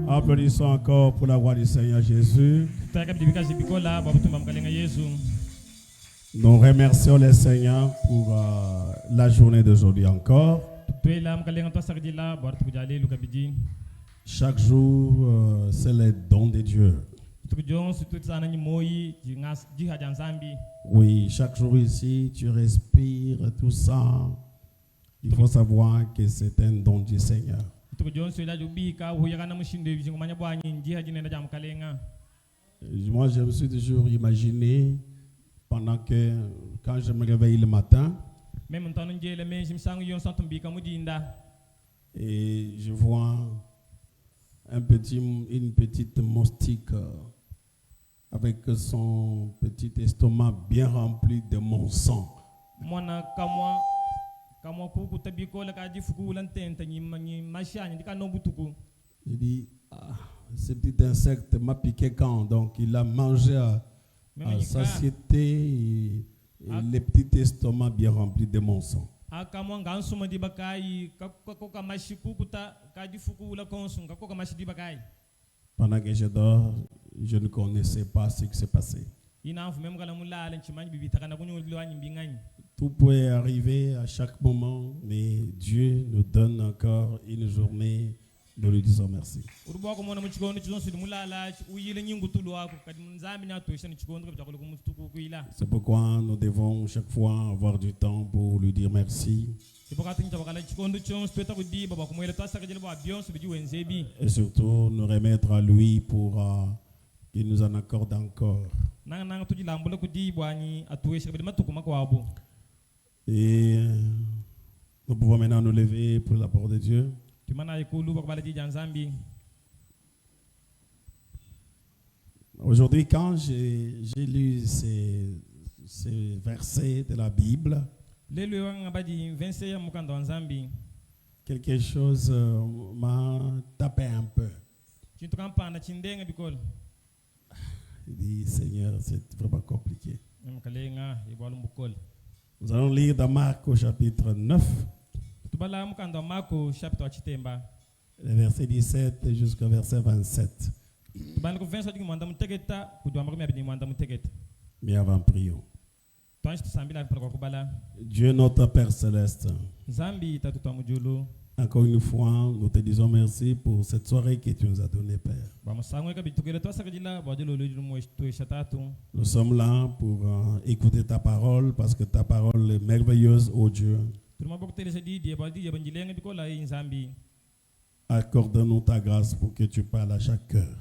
Applaudissons encore pour la voix du Seigneur Jésus. Nous remercions le Seigneur pour la journée d'aujourd'hui encore. Chaque jour, c'est le don de Dieu. Oui, chaque jour ici, tu respires tout ça. Il faut savoir que c'est un don du Seigneur. Moi, je me suis toujours imaginé quand je me réveille le matin et je vois une petite moustique avec son petit estomac bien rempli de mon sang. Il dit, ce petit insecte m'a piqué quand? Donc il a mangé à satiété et le petit estomac bien rempli de mon sang. Pendant que je dors, je ne connaissais pas ce qui s'est passé. Tout peut arriver à chaque moment, mais Dieu nous donne encore une journée. Nous lui disons merci. C'est pourquoi nous devons chaque fois avoir du temps pour lui dire merci. Et surtout nous remettre à lui pour qu'il nous en accorde encore. Et nous pouvons maintenant nous lever pour la parole de Dieu. Aujourd'hui, quand j'ai lu ces versets de la Bible, quelque chose m'a tapé un peu. Il dit, Seigneur, c'est vraiment compliqué. Nous allons lire dans Marc au chapitre 9. Le verset 17 jusqu'au verset 27. Mais avant, prions. Dieu notre Père Céleste, encore une fois, nous te disons merci pour cette soirée que tu nous as donnée, Père. Nous sommes là pour écouter ta parole parce que ta parole est merveilleuse, ô Dieu. Accorde-nous ta grâce pour que tu parles à chaque cœur.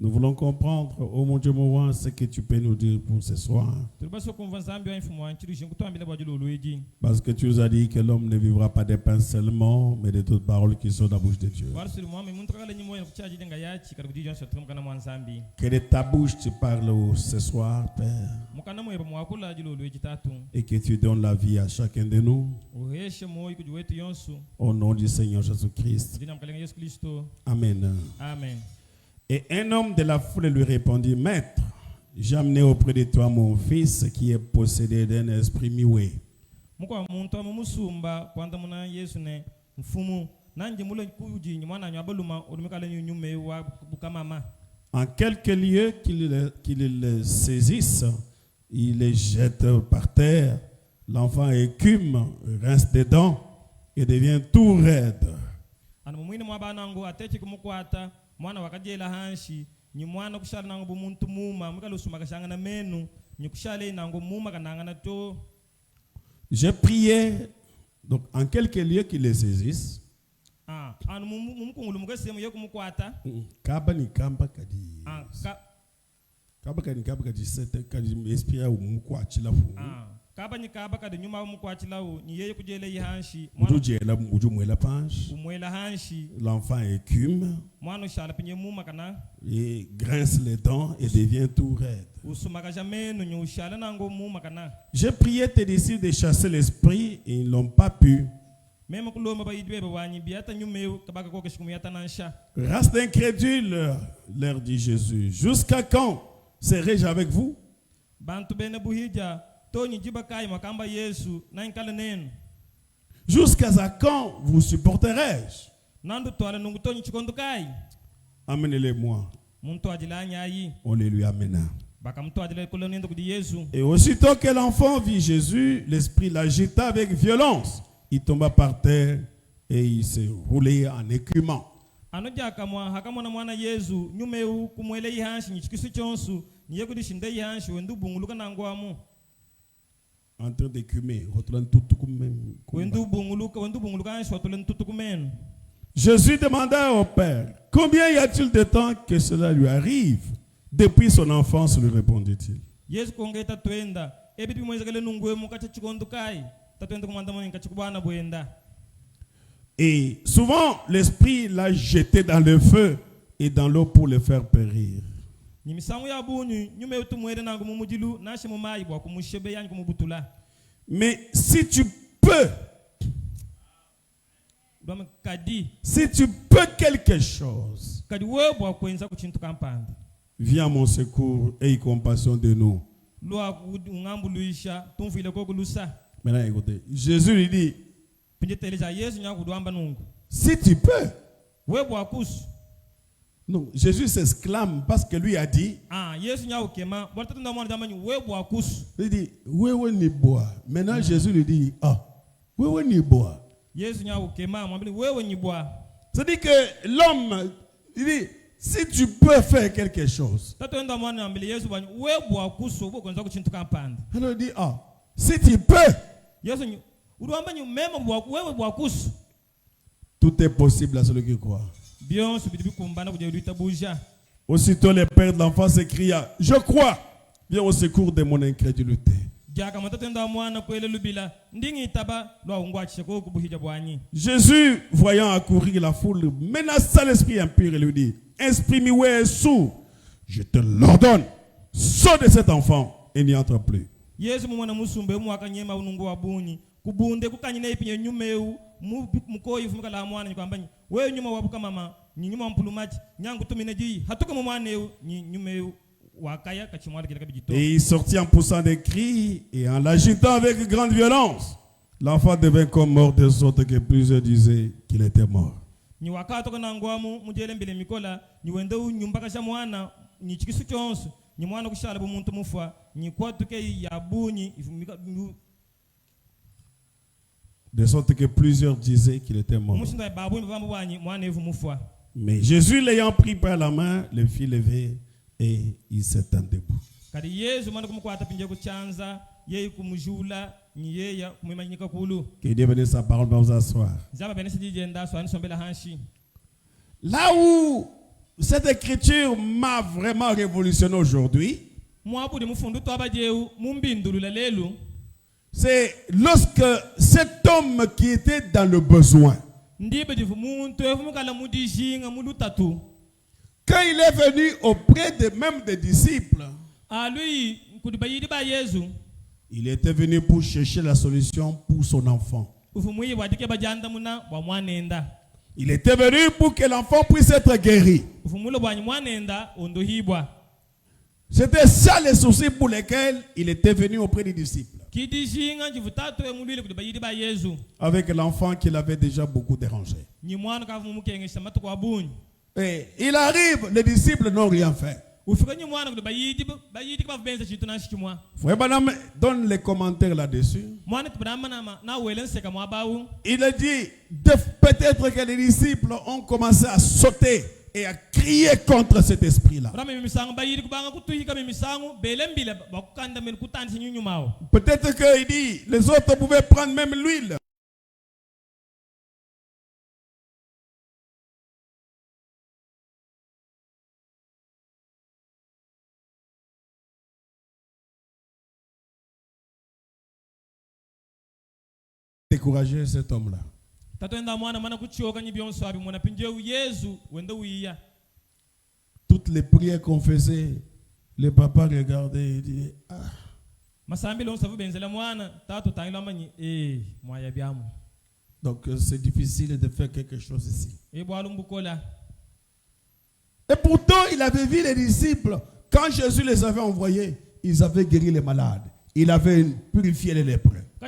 Nous voulons comprendre, oh mon Dieu, mon roi, ce que tu peux nous dire pour ce soir. Parce que tu nous as dit que l'homme ne vivra pas de pain seulement, mais de toutes paroles qui sont dans la bouche de Dieu. Que de ta bouche tu parles ce soir, Père. Et que tu donnes la vie à chacun de nous. Au nom du Seigneur Jésus-Christ. Amen. Amen. Et un homme de la foule lui répondit, Maître, j'ai amené auprès de toi mon fils qui est possédé d'un esprit muet. En quelques lieux qu'il le saisisse, il le jette par terre. L'enfant écume, rince des dents et devient tout raide. Mwana wakajela hanshi ni mwana kushala nango bumuntu muma mukalusuma kashanga na menu ni kushale nango muma kananga to. J'ai prié donc en quelques lieux qu'il les saisisse. Anu mumukungulu mukasemu yo kumukwata. Kaba ni kamba kadi. Kaba kadi sete kadi esprit au mumukwachila fu. kaba ni kaba kade nyuma mukwachilawo ni yeye kujele yihanshi la panche. umwela hanshi L'enfant écume mwana shala pinye muma kana et grince les dents et devient tout raide. usumaka jamenu nyu shala nango muma kana J'ai prié tes disciples de chasser l'esprit et ils n'ont pas pu. meme kuloma ba idwe ba wanyi biata nyumeu kabaka koke shikumu yata nansha Race d'incrédules, leur dit Jésus, jusqu'à quand serai-je avec vous? bantu bene buhija toni jiba kai makamba Yesu na inkala nenu Jusqu'à quand vous supporterai-je? nandu twala nungu toni chikondo kai Amenez-les-moi. muntu ajila nyayi On les lui amena. baka mtu ajila kolonendo kudi Yesu Et aussitôt que l'enfant vit Jésus, l'esprit l'agita avec violence. Il tomba par terre et il s'est roulé en écumant. anoja kamwa hakamona mwana Yesu nyumeu kumwele yihanshi nyichikisu chonsu niye kudi shinde yihanshi wendu bunguluka nangwamu En train d'écumer. wendu bunguluka hanshi watulen tutukumenu Jésus demanda au Père, combien y a-t-il de temps que cela lui arrive? Depuis son enfance, lui répondit-il. Yesu kongeta twenda ebipi mwezekele nungwe mukacha chikondo kai tatwenda kumanda mwe nkachikubana bwenda Et souvent, l'esprit l'a jeté dans le feu et dans l'eau pour le faire périr. nyimisangu ya bunyu nyume utumwere nangu mumujilu nashi mumayi bwa kumushebe yanyu kumubutula Mais si tu peux dwame kadi Si tu peux quelque chose, kadi we bwa kwenza kuchintu kampanda viens à mon secours et aie compassion de nous. lwa ungambu luisha tumfile ko kulusa Maintenant, écoutez, Jésus lui dit, pinje teleja Yesu nyaku dwamba nungu si tu peux. we bwa kusu Non, Jésus s'exclame parce que lui a dit, Yesu nyaku kema bwa tatu ndamwana jamanyi we bwa kusu il dit, oui, ni bois. Maintenant, Jésus lui dit, oui, ni bois. Yesu nyaku kema mwambili wewe nyibwa C'est-à-dire que l'homme, il dit, si tu peux faire quelque chose. tatu ndamwana mwambili Yesu bwa we bwa kusu bwa kwenza kuchintu kampanda Alors il dit, si tu peux, Yesu udwamba nyu mema bwa wewe bwa kusu tout est possible à celui qui croit. byonso bidi bikumbana kuja luita buja Aussitôt, le père de l'enfant s'écria, je crois, viens au secours de mon incrédulité. jaka matatenda mwana kwele lubila ndingi itaba lwa ungwachishe ko kubuhija bwanyi Jésus, voyant accourir la foule, menaça l'esprit impur et lui dit, esprit muet et sourd, je te l'ordonne, sors de cet enfant et n'y entre plus. Yesu mwana musumbe mwaka nyema unungu wa bunyi kubunde kukanyine ipinye nyumeu mukoyi fumuka la mwana nikwambanyi wewe nyuma wabuka mama ni nyuma mpulumaji nyangu tumine ji hatuka mwaneu ni nyumeu wakaya kachimwala kile kabijito Et il sortit en poussant des cris et en l'agitant avec grande violence. L'enfant devint comme mort de sorte que plusieurs disaient qu'il était mort. ni wakato kana ngwamu mujele mbele mikola ni wende nyumba kasha mwana ni chikisu chonso ni mwana kushala bumuntu mufa ni kwatuke ya bunyi ifumika De sorte que plusieurs disaient qu'il était mort. mushinda babu mvambo bwanyi mwana evu mufa Mais Jésus l'ayant pris par la main, le fit lever et il s'étend debout. kadi Yesu mwana kumukwata pinje kuchanza yeye kumujula ni yeya kumimanyika kulu Que Dieu bénisse sa parole, nous asseoir. zaba benesi dijenda so ani sombela hanshi Là où cette écriture m'a vraiment révolutionné aujourd'hui, mwabu de mufundu to abajeu mumbindulula lelu c'est lorsque cet homme qui était dans le besoin, ndibe difu muntu efumukala mudijinga mulutatu quand il est venu auprès de même des disciples, alui kudibayidi ba Yesu il était venu pour chercher la solution pour son enfant. ufumuyi wadike bajanda muna bwa mwanenda Il était venu pour que l'enfant puisse être guéri. ufumulo bwa mwanenda ondohibwa C'était ça les soucis pour lesquels il était venu auprès des disciples. kidijinga njivutatu emulwile kudibayidi ba Yesu Avec l'enfant qu'il avait déjà beaucoup dérangé. ni mwana kavumukengesha matu kwa bunyi Et il arrive, les disciples n'ont rien fait. ufika ni mwana kudibayidi bayidi kavubenza chitu nashikimwa Frère Branham donne les commentaires là-dessus. mwana tibadama na welenseka mwabawu Il a dit, peut-être que les disciples ont commencé à sauter et à crier contre cet esprit-là. rame mimisangu bayidi kubanga kutuhika mimisangu belembile bakukanda meli kutandisha nyunyumao Peut-être qu'il dit, les autres pouvaient prendre même l'huile. décourager cet homme-là. Toutes les prières qu'on faisait, le papa regardait et disait donc c'est difficile de faire quelque chose ici. Et pourtant, il avait vu les disciples. Quand Jésus les avait envoyés, ils avaient guéri les malades. Il avait purifié les lépreux. Et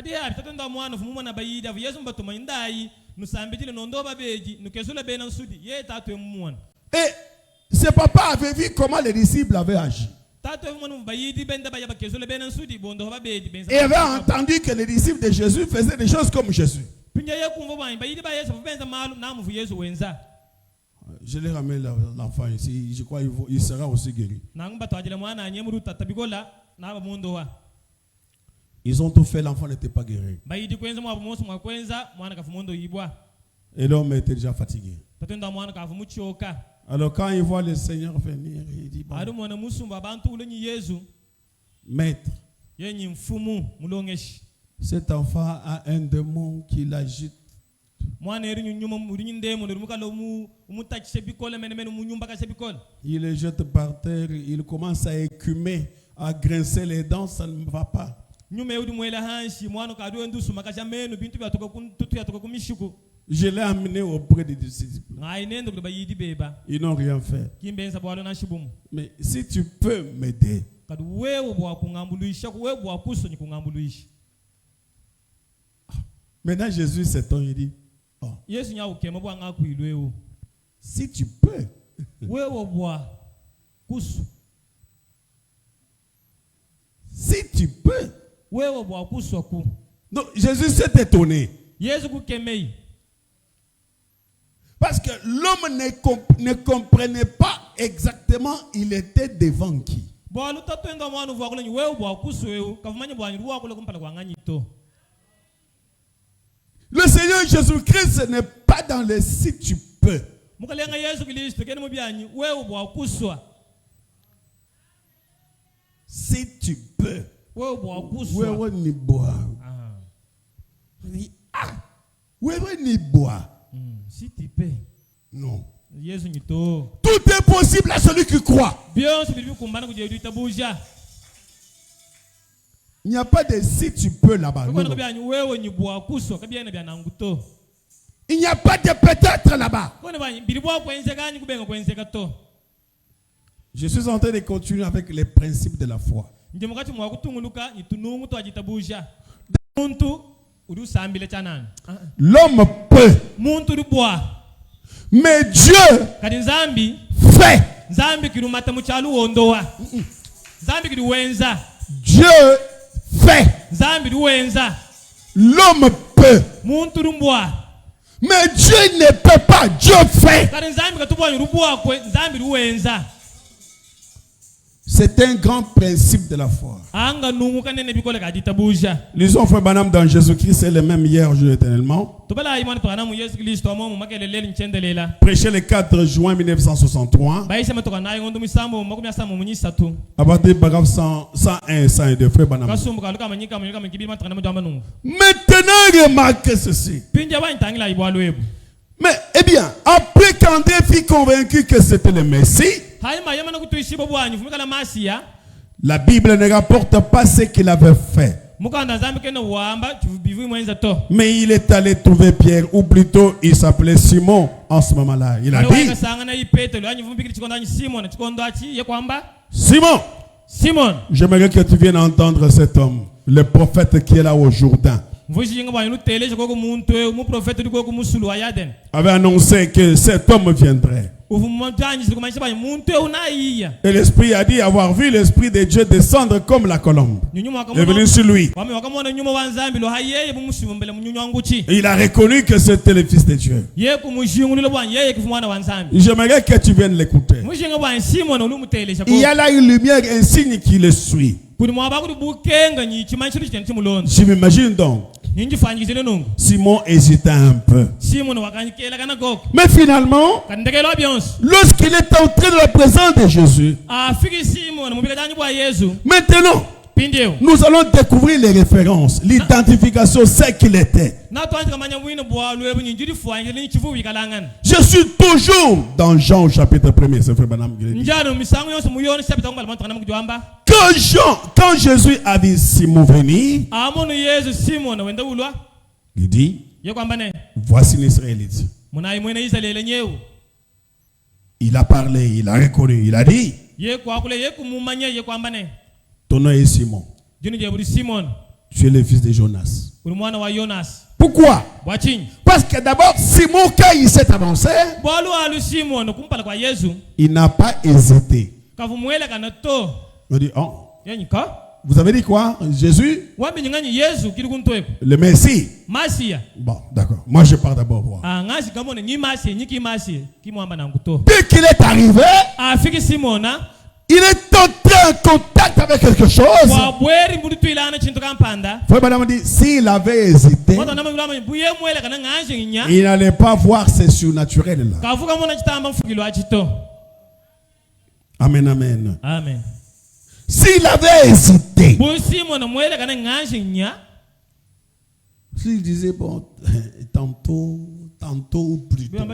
ce papa avait vu comment les disciples avaient agi. Et avait entendu que les disciples de Jésus faisaient des choses comme Jésus. Je l'ai ramené l'enfant ici. Je crois qu'il sera aussi guéri. Ils ont tout fait, l'enfant n'était pas guéri. Et l'homme était déjà fatigué. Alors quand il voit le Seigneur venir, il dit Maître, cet enfant a un démon qui l'agite. Il le jette par terre, il commence à écumer, à grincer les dents, ça ne va pas. Je l'ai amené auprès des disciples. Ils n'ont rien fait. Mais si tu peux m'aider. Maintenant Jésus s'étonne, il dit si tu peux. Si tu peux. Donc Jésus s'est étonné. Parce que l'homme ne comprenait pas exactement il était devant qui. Le Seigneur Jésus-Christ n'est pas dans les si tu peux. Si tu peux. Si tu peux. Non. Tout est possible à celui qui croit. Il n'y a pas de si tu peux là-bas. Non. Il n'y a pas de peut-être là-bas. Je suis en train de continuer avec les principes de la foi. L'homme peut. Mais Dieu fait. Dieu fait. L'homme peut. Mais Dieu ne peut pas. Dieu fait. C'est un grand principe de la foi. Lisons frère Branham dans Jésus-Christ, c'est le même hier, aujourd'hui, éternellement. Prêché le 4 juin 1963. À partir du paragraphe 101 102, frère Branham. Maintenant, remarquez ceci. Mais, eh bien, après qu'André fut convaincu que c'était le Messie, la Bible ne rapporte pas ce qu'il avait fait. Mais il est allé trouver Pierre, ou plutôt il s'appelait Simon en ce moment-là. Il a dit Simon, j'aimerais que tu viennes entendre cet homme, le prophète qui est là au Jourdain. Avait annoncé que cet homme viendrait. Et l'Esprit a dit avoir vu l'Esprit de Dieu descendre comme la colombe. Il est venu sur lui. Et il a reconnu que c'était le Fils de Dieu. J'aimerais que tu viennes l'écouter. Il y a là une lumière, un signe qui le suit. Je m'imagine donc Simon hésitait un peu. Mais finalement, lorsqu'il est entré dans la présence de Jésus, maintenant, Pindio. Nous allons découvrir les références, l'identification, c'est qu'il était. Je suis toujours dans Jean chapitre 1er, c'est frère Branham qui le dit. Quand Jésus a vu Simon venir, il dit, voici l'Israélite. Il a parlé, il a reconnu, il a dit, ton nom est Simon. Tu es le fils de Jonas. Pourquoi? Parce que d'abord, Simon, quand il s'est avancé, il n'a pas hésité. Il dit, oh, vous avez dit quoi? Jésus? Le Messie. Bon, d'accord. Moi, je pars d'abord voir. Dès qu'il est arrivé, il est entré en contact avec quelque chose. Frère Madame dit, s'il avait hésité, il n'allait pas voir ces surnaturels là. Amen, amen. Amen. S'il avait hésité, s'il disait, bon, tantôt ou plus tôt.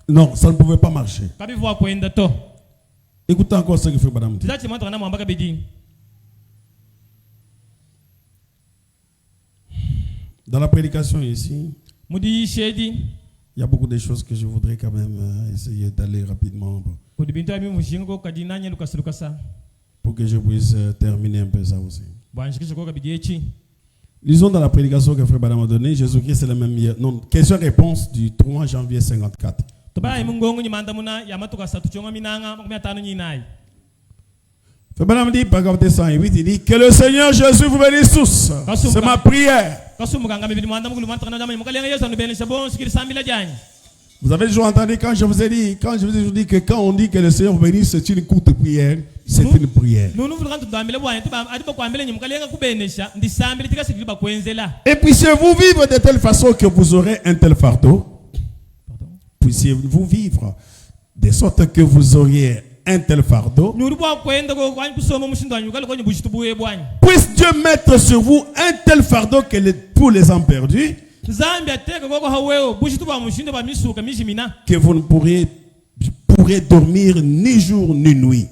Non, ça ne pouvait pas marcher. Écoutez encore ce que fait Madame dit. Dans la prédication ici, il y a beaucoup de choses que je voudrais quand même essayer d'aller rapidement pour que je puisse terminer un peu ça aussi. Lisons dans la prédication que Frère Branham a donnée, Jésus-Christ c'est la même hier. Non, question-réponse du 3 janvier 54. Frère Branham dit, paragraphe 208, il dit que le Seigneur Jésus vous bénisse tous. C'est ma prière. Vous avez toujours entendu quand je vous ai dit que quand on dit que le Seigneur vous bénisse, c'est une courte prière, c'est une prière. Et puissiez-vous vivre de telle façon que vous aurez un tel fardeau. Puissiez-vous vivre de sorte que vous auriez un tel fardeau. Puisse Dieu mettre sur vous un tel fardeau que pour les hommes perdus, que vous ne pourrez dormir ni jour ni nuit.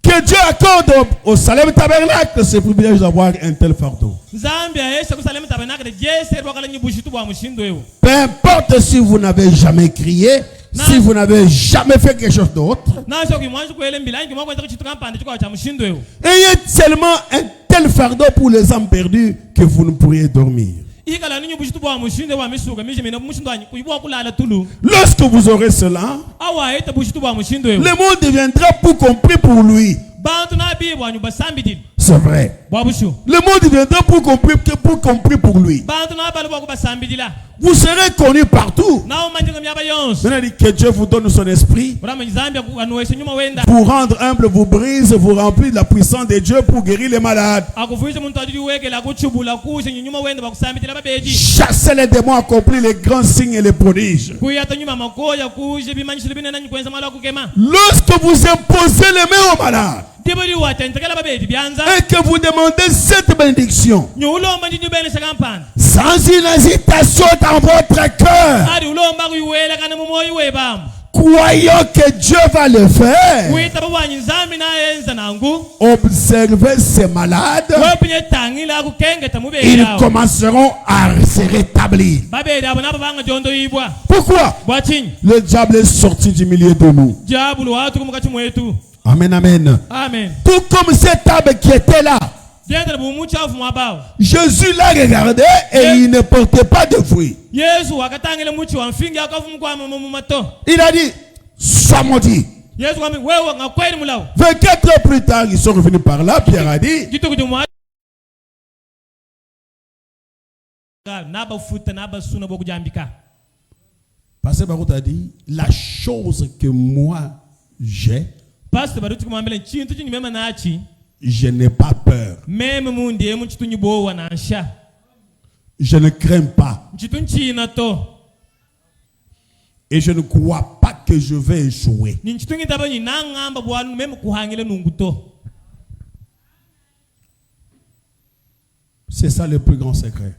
Que Dieu accorde au Salem Tabernacle ce privilège d'avoir un tel fardeau. Peu importe si vous n'avez jamais crié, si vous n'avez jamais fait quelque chose d'autre, ayez seulement un tel fardeau pour les âmes perdues que vous ne pourriez dormir. Lorsque vous aurez cela, le monde deviendra plus compris pour lui. C'est vrai. Le monde deviendra plus compris pour lui. Vous serez connus partout. Maintenant, que Dieu vous donne son esprit pour rendre humble vos brises, vous remplir de la puissance de Dieu pour guérir les malades. Chasser les démons, accomplir les grands signes et les prodiges. Lorsque vous imposez les mains aux malades et que vous demandez cette bénédiction sans une hésitation dans votre cœur, croyant que Dieu va le faire, observez ces malades, ils commenceront à se rétablir. Pourquoi? Le diable est sorti du milieu de nous. Amen, amen. Amen. Tout comme cet arbre qui était là, Jésus l'a regardé et il ne portait pas de fruits. Il a dit, sois maudit. 24 heures plus tard, ils sont revenus par là. Pierre a dit, Pasteur Barout a dit, la chose que moi j'ai, je n'ai pas peur. Je ne crains pas. Et je ne crois pas que je vais échouer. C'est ça le plus grand secret.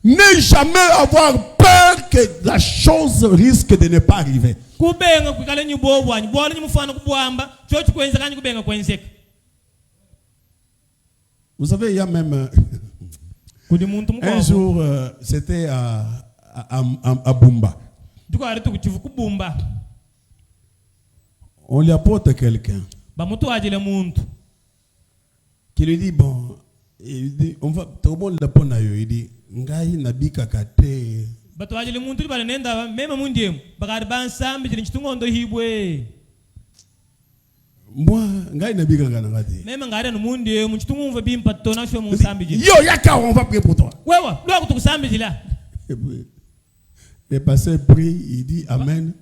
Ne jamais avoir peur que la chose risque de ne pas arriver. Vous savez, il y a même un jour, c'était à Bumba. On lui apporte quelqu'un qui lui dit, bon, il dit, on va tout le monde le prendre. Il dit, ngai nabi kakate. Moi, ngai nabi kakate. Yo yaka, on va prier pour toi. Le pasteur prie, il dit Amen.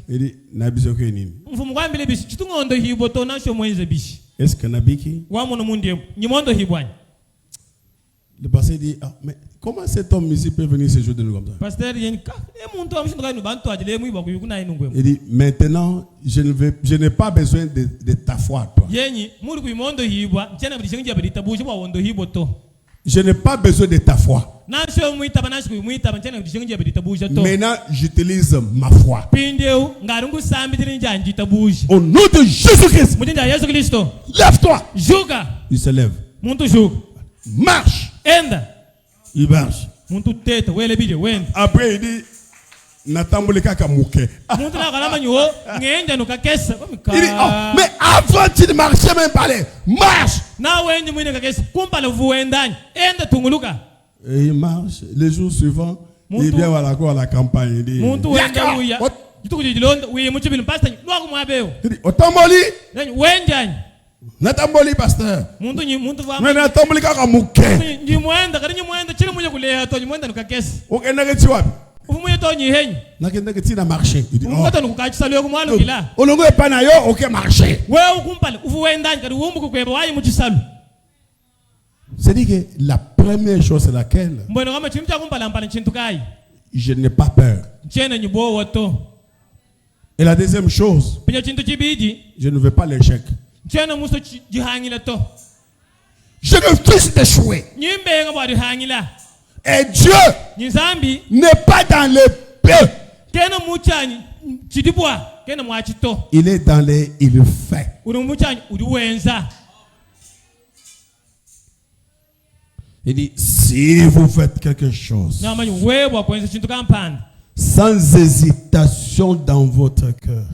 Il dit Nabisoke nini. Est-ce que Nabiki? Le pasteur dit ah, mais comment cet homme ici peut venir ce jour de nous comme ça? Il dit maintenant je n'ai pas besoin de ta foi toi. Je n'ai pas besoin de ta foi. Maintenant, j'utilise ma foi. Au nom de Jésus-Christ, lève-toi. Il se lève. Marche. Il marche. Après, il dit Natamboleka Kamouke. Il dit, oh, mais avant tu ne marchais même pas, marche. Et il marche. Le jour suivant, il vient à la campagne. Il dit, Otamboli. Natamboli, pasteur. Mais Natamboli Kamouke. Ok, n'est-ce pas? N'a marché. Il dit, oh, ok, marché. C'est-à-dire que la première chose c'est laquelle je n'ai pas peur. Et la deuxième chose, je ne veux pas l'échec. Je refuse d'échouer. Et Dieu n'est pas dans les peu. Il est dans les il fait. Il dit, si vous faites quelque chose sans hésitation dans votre cœur,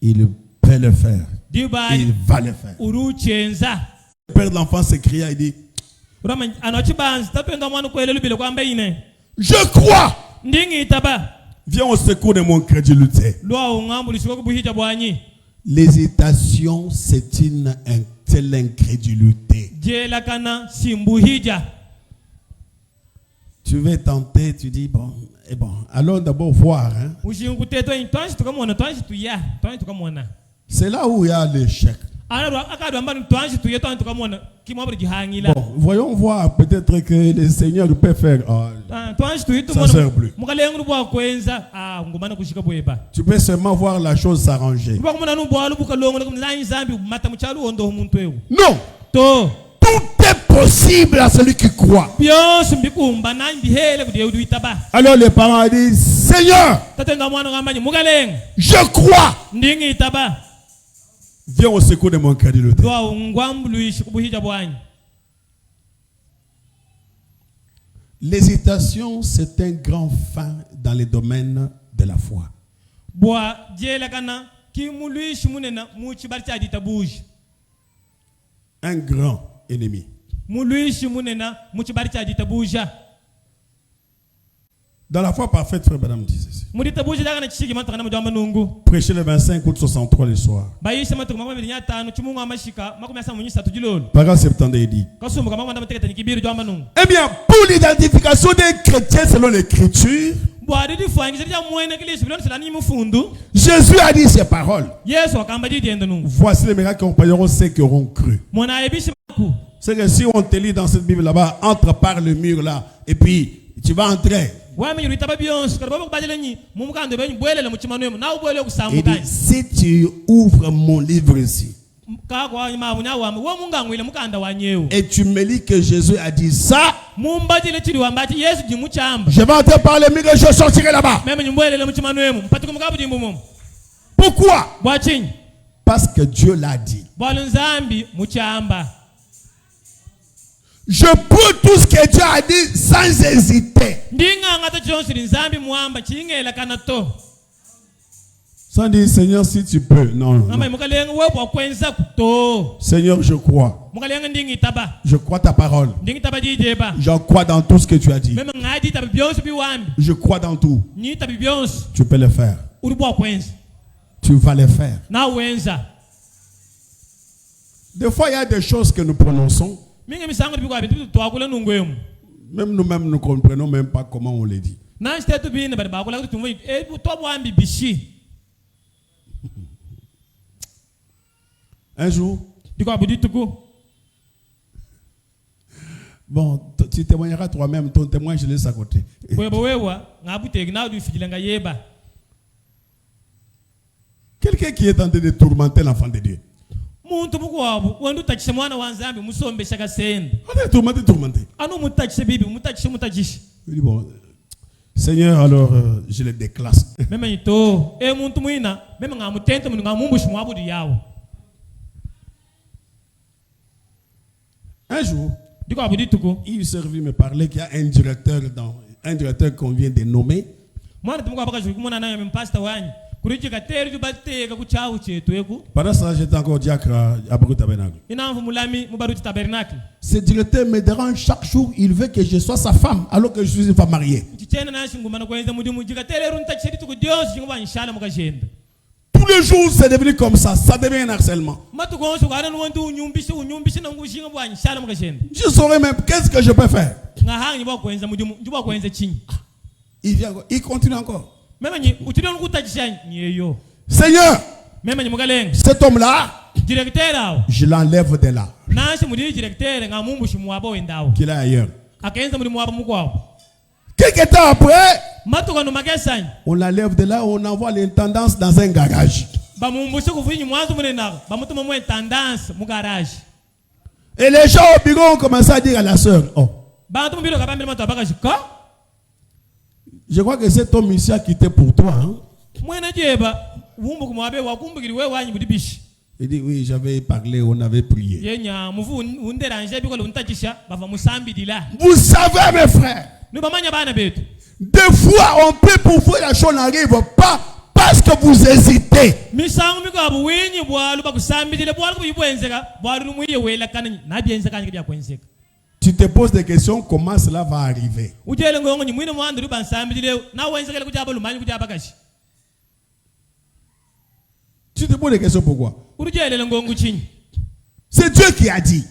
il peut le faire. Il va le faire. Le père de l'enfant s'écria, il dit, je crois. Viens au secours de mon crédulité. L'hésitation, c'est une telle incrédulité. Tu veux tenter, tu dis, bon, et bon, allons d'abord voir. Hein. C'est là où il y a l'échec. Bon, voyons voir peut-être que le Seigneur peut faire. Ça ne sert plus. Tu peux seulement voir la chose s'arranger. Non. Tout est possible à celui qui croit. Alors les parents disent, Seigneur, je crois. Viens au secours de mon crédulité. L'hésitation, c'est un grand frein dans les domaines de la foi. Un grand ennemi. Dans la foi parfaite, frère Madame dit ceci. Prêchez le 25 août 63 le soir. Paragraphe 72 dit. Eh bien, pour l'identification des chrétiens selon l'écriture, Jésus a dit ces paroles. Voici les miracles qui accompagneront ceux qui auront cru. C'est que si on te lit dans cette Bible là-bas, entre par le mur là, et puis tu vas entrer. Il dit, si tu ouvres mon livre ici, et tu me lis que Jésus a dit ça, je vais entrer par le mur et je sortirai là-bas. Pourquoi? Parce que Dieu l'a dit. Je peux tout ce que Dieu a dit sans hésiter. Sans dire, Seigneur, si tu peux. Non. Seigneur, je crois. Je crois ta parole. Je crois dans tout ce que tu as dit. Je crois dans tout. Tu peux le faire. Tu vas le faire. Des fois, il y a des choses que nous prononçons. Même nous-mêmes, nous ne comprenons même pas comment on les dit. Un jour, bon, tu témoigneras toi-même, ton témoin, je laisse à côté. Quelqu'un qui est en train de tourmenter l'enfant de Dieu. On est tourmenté. Il dit, bon, Seigneur, alors je le déclasse. Un jour, il s'est revenu me parler qu'il y a un directeur qu'on vient de nommer. Pendant ça, j'étais encore diacre à Baruch Tabernacle. Ce directeur me dérange chaque jour. Il veut que je sois sa femme alors que je suis une femme mariée. Tous les jours, c'est devenu comme ça. Ça devient un harcèlement. Je ne saurais même qu'est-ce que je peux faire. Il vient encore. Il continue encore. Seigneur, cet homme-là, je l'enlève de là. Qu'il est ailleurs. Quelques temps après, on l'enlève de là, on envoie l'intendance dans un garage. Et les gens au bureau ont commencé à dire à la sœur, oh, je crois que cet homme ici a quitté pour toi. Hein? Il dit, oui, j'avais parlé, on avait prié. Vous savez, mes frères, des fois, on peut pour vous, la chose n'arrive pas parce que vous hésitez. Tu te poses des questions, comment cela va arriver? Tu te poses des questions pourquoi? C'est Dieu qui a dit.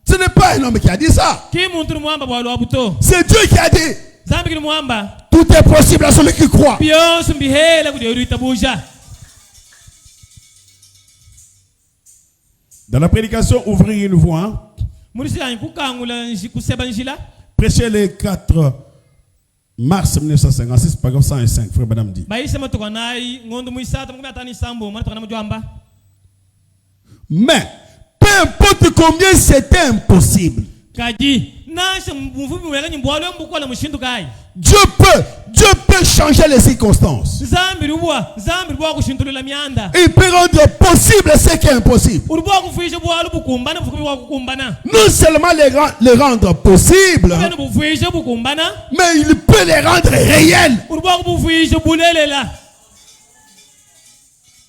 Ce n'est pas un homme qui a dit ça. C'est Dieu qui a dit. Tout est possible à celui qui croit. Dans la prédication, ouvrir une voie. Prêcher le 4 mars 1956, paragraphe 105, frère Madame dit. Mais, peu importe combien c'était impossible, Dieu peut changer les circonstances. Il peut rendre possible ce qui est impossible. Non seulement les rendre possibles, mais il peut les rendre réels.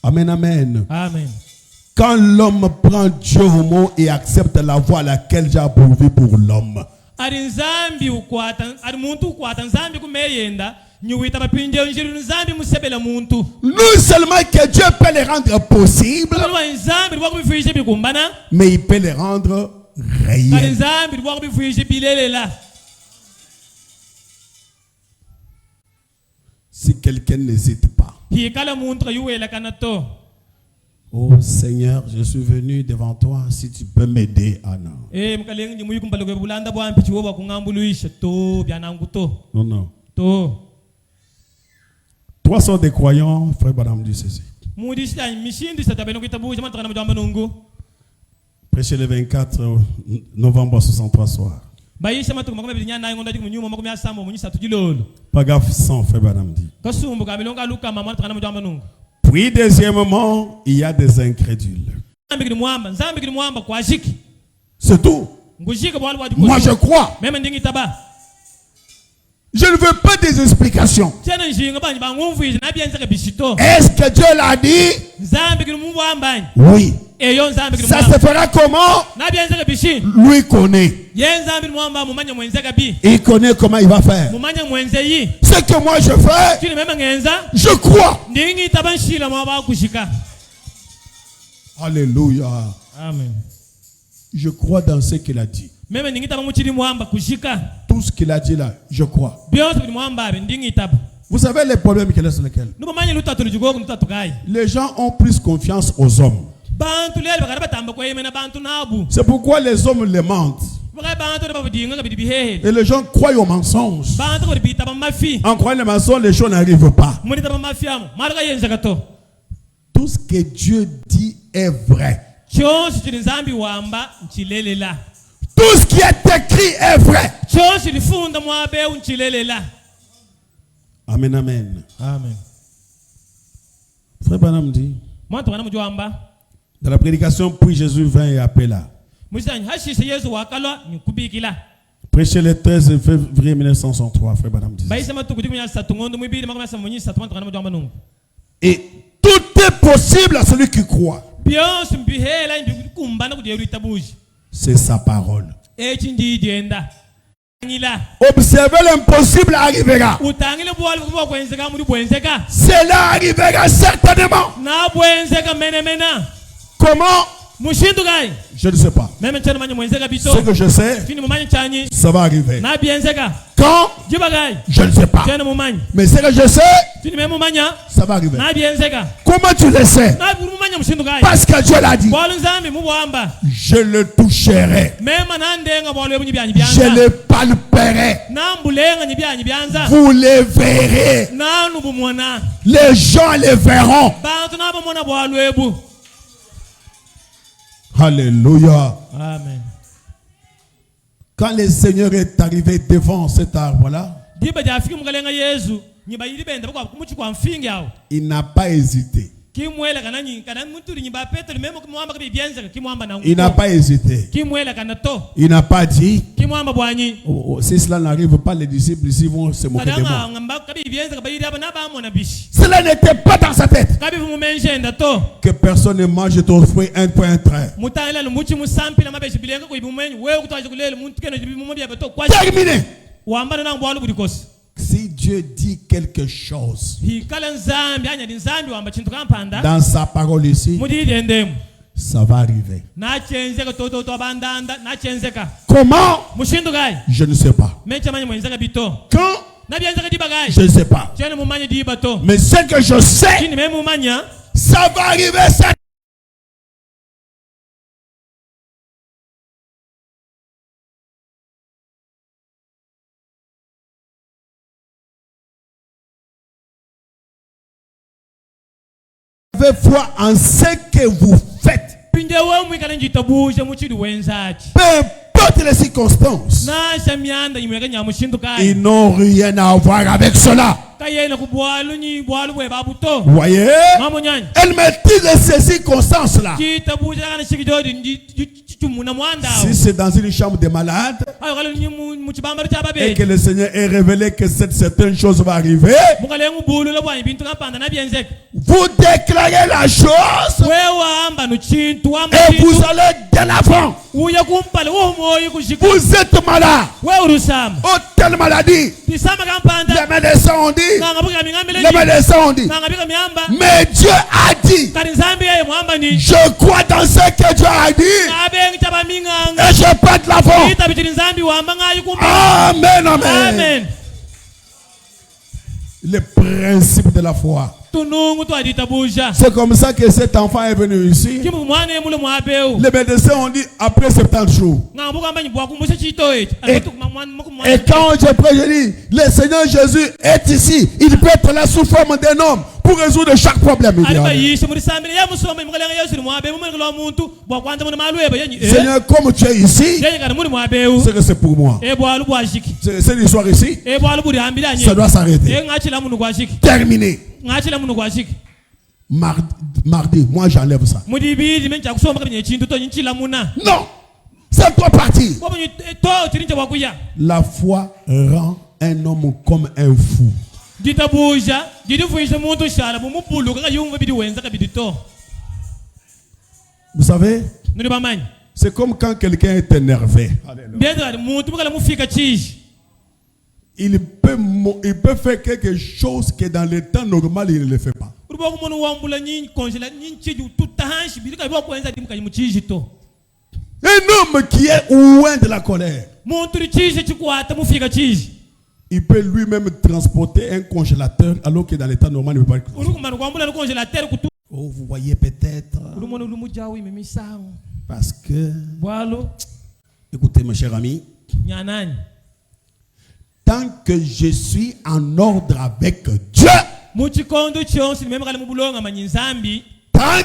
Amen, amen. Amen. Quand l'homme prend Dieu au mot et accepte la voie à laquelle j'ai approuvé pour l'homme, non seulement que Dieu peut les rendre possibles, mais il peut les rendre réels. Si quelqu'un n'hésite pas, Oh Seigneur, je suis venu devant toi, si tu peux m'aider, Anna. Non, non. 3 sortes de croyants, frère Madame dit ceci. Prêchez le 24 novembre 63 soir. Paragraphe 100, frère Madame dit. Puis deuxièmement, il y a des incrédules. C'est tout. Moi je crois. Je ne veux pas des explications. Est-ce que Dieu l'a dit? Oui. Ça se fera comment? Lui connaît. Il connaît comment il va faire. Ce que moi je fais, je crois. Alléluia. Amen. Je crois dans ce qu'il a dit. Tout ce qu'il a dit là, je crois. Vous savez les problèmes qu'il y a sur lesquels les gens ont plus confiance aux hommes. C'est pourquoi les hommes les mentent. Et les gens croient aux mensonges. En croyant les mensonges, les choses n'arrivent pas. Tout ce que Dieu dit est vrai. Tout ce qui est écrit est vrai. Amen, amen. Amen. Frère Branham dit, dans la prédication, puis Jésus vint et appela. Prêchez le 13 février 1963, frère Branham dit. Et tout est possible à celui qui croit. C'est sa parole. Observez l'impossible arrivera. Cela arrivera certainement. Comment? Je ne sais pas. Ce que je sais, ça va arriver. Quand? Je ne sais pas. Mais ce que je sais, ça va arriver. Comment tu le sais? Parce que Dieu l'a dit. Je le toucherai. Je le palperai. Vous les verrez. Les gens les verront. Alléluia. Amen. Quand le Seigneur est arrivé devant cet arbre-là, il n'a pas hésité. Il n'a pas hésité. Il n'a pas dit, si cela n'arrive pas, les disciples ici vont se moquer de moi. Cela n'était pas dans sa tête. Que personne ne mange ton fruit un point un trait. Terminé. Si Dieu dit quelque chose dans sa parole ici, ça va arriver. Comment? Je ne sais pas. Quand? Je ne sais pas. Mais ce que je sais, ça va arriver. Ça. Foi en ce que vous faites. Peu importe les circonstances, ils n'ont rien à voir avec cela. Vous voyez? Elle me dit de ces circonstances-là. Si c'est dans une chambre de malade et que le Seigneur ait révélé que cette certaine chose va arriver, vous déclarez la chose et vous allez de l'avant. Vous êtes malade. Oh, telle maladie. Les médecins ont dit. Les médecins ont dit. Mais Dieu a dit. Je crois dans ce que Dieu a dit. Et je peux de l'avant. Amen, amen. Le principe de la foi. C'est comme ça que cet enfant est venu ici. Les médecins ont dit après 70 jours. Et quand j'ai prié, je dis, le Seigneur Jésus est ici. Il peut être là sous forme d'un homme pour résoudre chaque problème. Seigneur, comme tu es ici, c'est que c'est pour moi. C'est l'histoire ici. Ça doit s'arrêter. Terminé. Mardi, moi j'enlève ça. Non, c'est toi parti. La foi rend un homme comme un fou. Vous savez, c'est comme quand quelqu'un est énervé. Il peut faire quelque chose que dans le temps normal il ne le fait pas. Un homme qui est loin de la colère, il peut lui-même transporter un congélateur alors que dans le temps normal il ne peut pas. Oh, vous voyez peut-être. Parce que, écoutez mes chers amis, tant que je suis en ordre avec Dieu, tant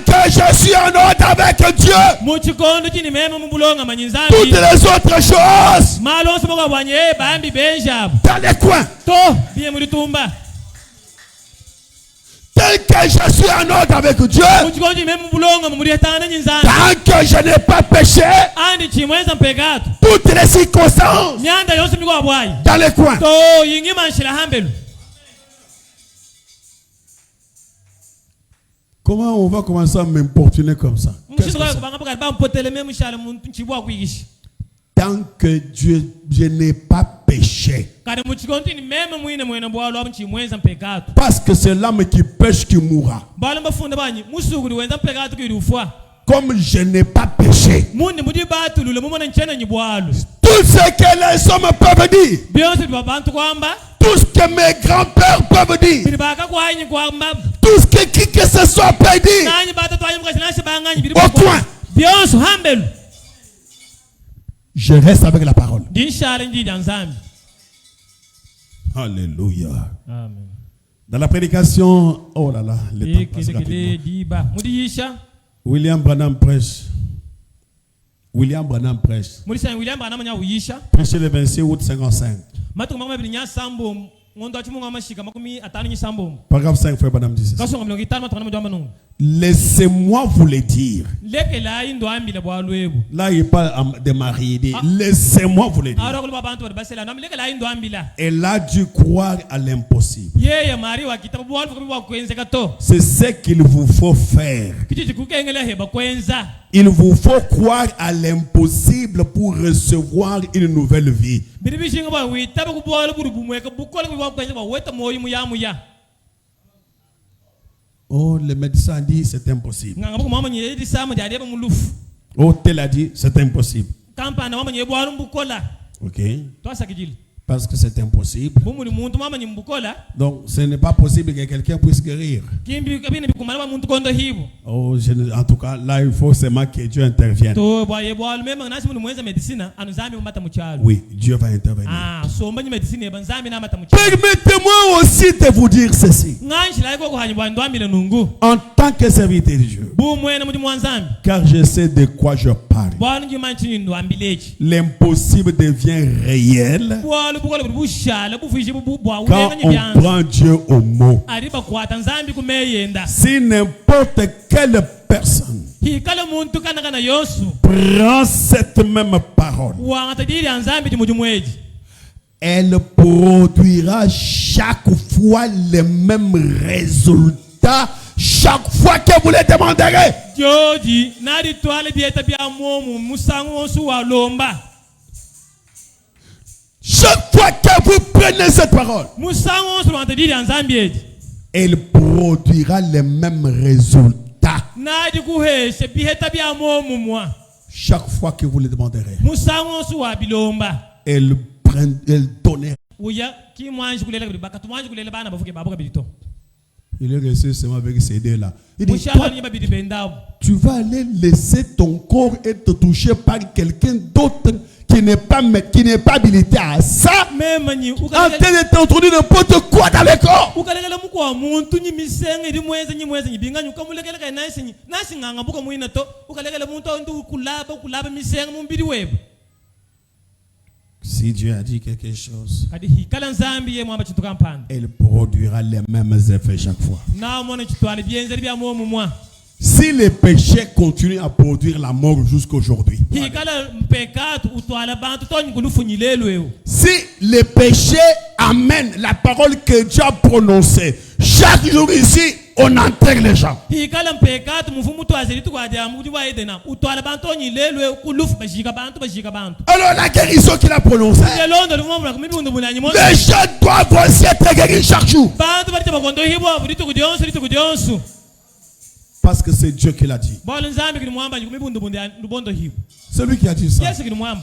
que je suis en ordre avec Dieu, toutes les autres choses dans les coins, tant que je suis en ordre avec Dieu, tant que je n'ai pas péché, toutes les circonstances dans les coins. Comment on va commencer à m'importuner comme ça? Tant que Dieu, je n'ai pas péché. Parce que c'est l'âme qui pêche qui mourra. Comme je n'ai pas péché, tout ce que les hommes peuvent dire, tout ce que mes grands-pères peuvent dire, tout ce que ce soit peut dire, au coin, je reste avec la parole. Alléluia. Amen. Dans la prédication, oh là là, le temps passe rapidement. William Branham prêche. Prêché le 26 août 55. Paragraphe 5, frère Branham dit ça. Laissez-moi vous le dire. Là, il parle de Marie. Il dit, laissez-moi vous le dire. Elle a dû croire à l'impossible. C'est ce qu'il vous faut faire. Il vous faut croire à l'impossible pour recevoir une nouvelle vie. Oh, le médecin dit c'est impossible. Oh, tel a dit c'est impossible. Ok. Parce que c'est impossible. Donc, ce n'est pas possible que quelqu'un puisse guérir. Oh, en tout cas, là, il faut seulement que Dieu intervienne. Oui, Dieu va intervenir. Permettez-moi aussi de vous dire ceci. En tant que serviteur de Dieu, car je sais de quoi je parle. L'impossible devient réel quand on prend Dieu au mot. Si n'importe quelle personne prend cette même parole, elle produira chaque fois les mêmes résultats chaque fois que vous les demanderez. Chaque fois que vous prenez cette parole, elle produira les mêmes résultats. Chaque fois que vous les demanderez, elle donnera. Il est resté seulement avec ces deux-là. Il dit, Mushala toi, ni babidi bendao. tu vas aller laisser ton corps être touché par quelqu'un d'autre qui n'est pas habilité à ça. Mema ni En train de t'entendre n'importe quoi dans le corps. ukalegela mukwa muntu ni misenge ndi mweze ni binga nyuka mulegela kai nasi nganga buka muina to ukalegela muntu ndu kulaba misenge mumbiri webo. Si Dieu a dit quelque chose, Kadi hikala nzambi ye mwamba chintu kampanda. elle produira les mêmes effets chaque fois. Na mona chitwali bienze bya mo mumwa. Si les péchés continuent à produire la mort jusqu'aujourd'hui, Hikala mpekatu utwala bantu toni kulufunyilelo ewo. si les péchés amènent la parole que Dieu a prononcée, chaque jour ici, on enterre les gens. Hikala mpekatu mfumu twazeli tukwaja mudi wa edena utwala bantu onyilelo ewo kulufu bashika bantu. Alors la guérison qu'il a prononcée, Ngelondo lumwa kumibundu bunanyi mo. les gens doivent aussi être guéris chaque jour. Bantu bali bakondo hibo budi tukudionso. Parce que c'est Dieu qui l'a dit. Bolo nzambi kili mwamba kumibundu lubondo hibo. C'est lui qui a dit ça. Yesu kili mwamba.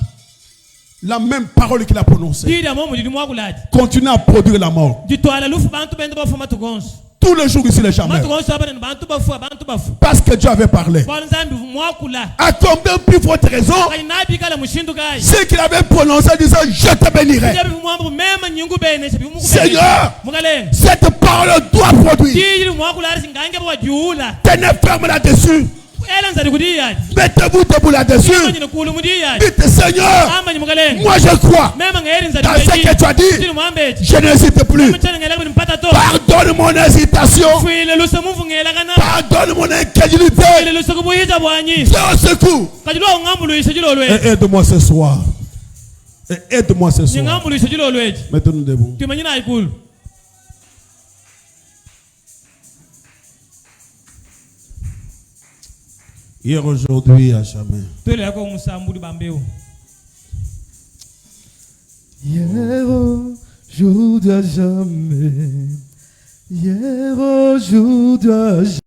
La même parole qu'il a prononcée Dida momu didi mwakuladi. continue à produire la mort. Ditwala lufu bantu bende bafuma tugonso. Tous les jours ici, les gens meurent. Matugonso abane bantu bafu. Parce que Dieu avait parlé. Bolo nzambi mwakula. À combien plus forte raison, Kali nabi kala mushindu kai. ce qu'il avait prononcé en disant je te bénirai. Jabi mwamba mema nyungu bene sebi muku. Seigneur, Mugaleng. cette parole doit produire. Didi mwakula singange bwa jula. Tenez ferme là-dessus. Ela nzali kudiya. Mettez-vous debout là-dessus. Nyina kulu mudiya. Dites Seigneur, Amba ni mugaleng. moi je crois. Mema ngeli nzali. Dans ce que tu as dit, Didi mwambe. je n'hésite plus. Mchana ngela mpata to. Pardonne mon hésitation. Fuile lusa mufu ngela kana. Pardonne mon incrédulité. Fuile lusa kubuhiza bwanyi. Viens au secours. Kajilo ngambulu isejilo lwe. Et aide-moi ce soir. Et aide-moi ce soir. Ngambulu isejilo lwe. Mettons-nous debout. Tumanyina ikulu. Hier, aujourd'hui, à jamais. Tole yako musambuli bambeo. Hier, aujourd'hui, à jamais. Hier, aujourd'hui, à jamais.